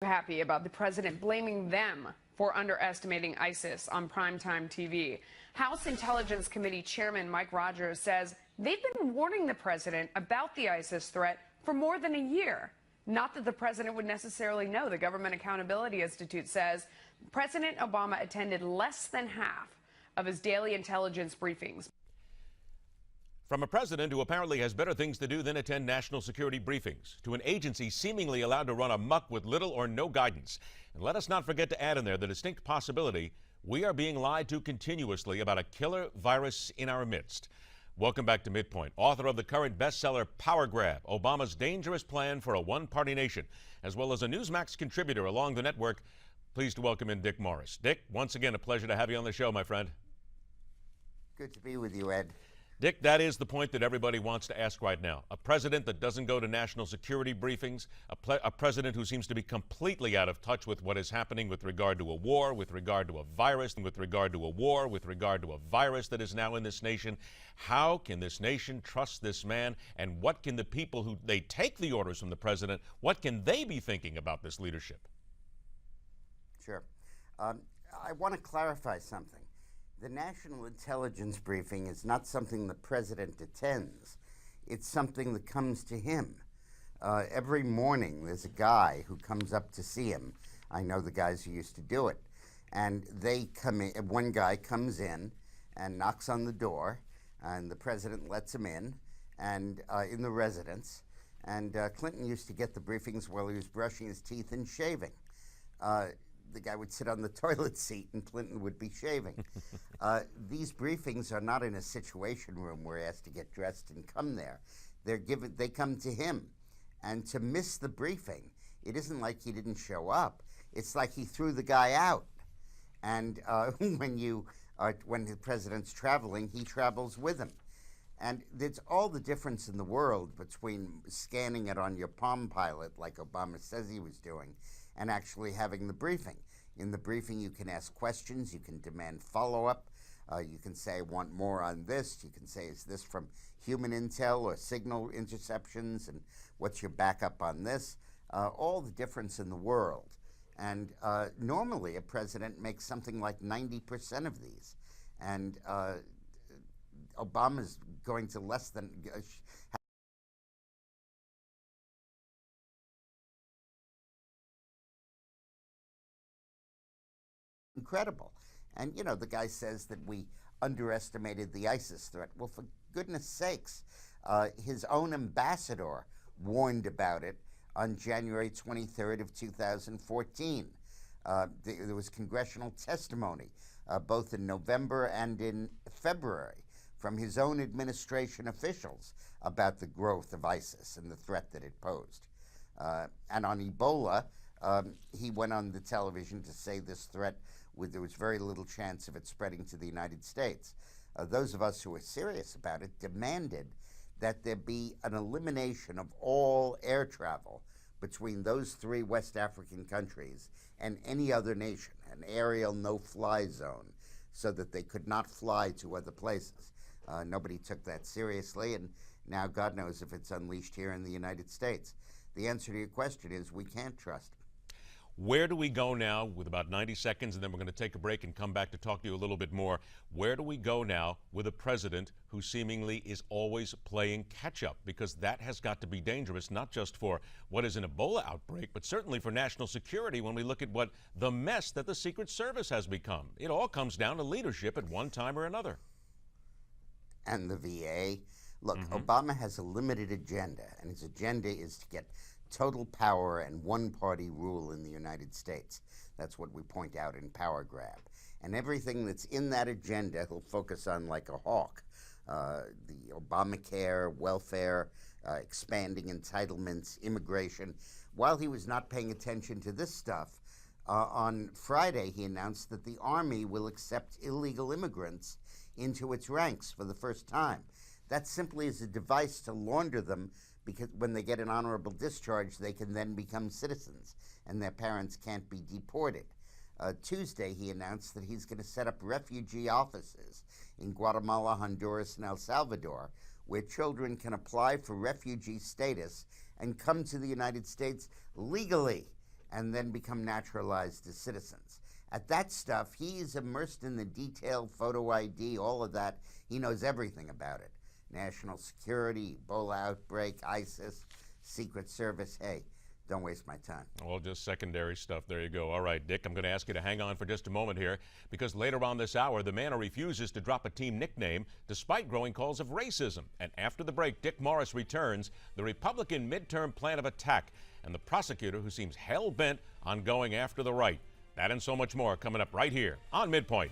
happy about the president blaming them for underestimating ISIS on primetime TV. House Intelligence Committee Chairman Mike Rogers says they've been warning the president about the ISIS threat for more than a year. Not that the president would necessarily know. The Government Accountability Institute says President Obama attended less than half of his daily intelligence briefings. From a president who apparently has better things to do than attend national security briefings, to an agency seemingly allowed to run amok with little or no guidance. And let us not forget to add in there the distinct possibility we are being lied to continuously about a killer virus in our midst. Welcome back to Midpoint. Author of the current bestseller Power Grab, Obama's Dangerous Plan for a One-Party Nation, as well as a Newsmax contributor along the network. Pleased to welcome in Dick Morris. Dick, once again, a pleasure to have you on the show, my friend. Good to be with you, Ed. Dick, that is the point that everybody wants to ask right now. A president that doesn't go to national security briefings, a president who seems to be completely out of touch with what is happening with regard to a war, with regard to a virus, with regard to a war, with regard to a virus that is now in this nation. How can this nation trust this man? And what can the people who they take the orders from the president, what can they be thinking about this leadership? Sure. I want to clarify something. The National Intelligence Briefing is not something the president attends. It's something that comes to him. Every morning there's a guy who comes up to see him. I know the guys who used to do it. And they come in, one guy comes in and knocks on the door, and the president lets him in the residence. And Clinton used to get the briefings while he was brushing his teeth and shaving. The guy would sit on the toilet seat and Clinton would be shaving. These briefings are not in a situation room where he has to get dressed and come there. They come to him. And to miss the briefing, it isn't like he didn't show up. It's like he threw the guy out. And when the president's traveling, he travels with him. And there's all the difference in the world between scanning it on your Palm Pilot, like Obama says he was doing, and actually having the briefing. In the briefing, you can ask questions, you can demand follow-up, you can say, I want more on this, you can say, is this from human intel or signal interceptions, and what's your backup on this? All the difference in the world. And normally, a president makes something like 90% of these. And Obama's going to less than... incredible. And, you know, the guy says that we underestimated the ISIS threat. Well, for goodness sakes, his own ambassador warned about it on January 23rd of 2014. There was congressional testimony, both in November and in February, from his own administration officials about the growth of ISIS and the threat that it posed. And on Ebola, he went on the television to say this threat, there was very little chance of it spreading to the United States. Those of us who were serious about it demanded that there be an elimination of all air travel between those three West African countries and any other nation, an aerial no-fly zone, so that they could not fly to other places. Nobody took that seriously, and now God knows if it's unleashed here in the United States. The answer to your question is we can't trust him. Where do we go now with about 90 seconds, and then we're going to take a break and come back to talk to you a little bit more. Where do we go now with a president who seemingly is always playing catch-up? Because that has got to be dangerous, not just for what is an Ebola outbreak, but certainly for national security when we look at what the mess that the Secret Service has become. It all comes down to leadership at one time or another. And the VA. Look, Obama has a limited agenda, and his agenda is to get total power and one-party rule in the United States. That's what we point out in Power Grab. And everything that's in that agenda, he'll focus on like a hawk. The Obamacare, welfare, expanding entitlements, immigration. While he was not paying attention to this stuff, on Friday he announced that the Army will accept illegal immigrants into its ranks for the first time. That simply is a device to launder them, because when they get an honorable discharge, they can then become citizens, and their parents can't be deported. Tuesday, he announced that he's going to set up refugee offices in Guatemala, Honduras, and El Salvador, where children can apply for refugee status and come to the United States legally and then become naturalized as citizens. At that stuff, he is immersed in the detail, photo ID, all of that. He knows everything about it. National security, Ebola outbreak, ISIS, Secret Service. Hey, don't waste my time. Well, just secondary stuff. There you go. All right, Dick, I'm going to ask you to hang on for just a moment here, because later on this hour, the man who refuses to drop a team nickname despite growing calls of racism. And after the break, Dick Morris returns, the Republican midterm plan of attack, and the prosecutor who seems hell-bent on going after the right. That and so much more coming up right here on Midpoint.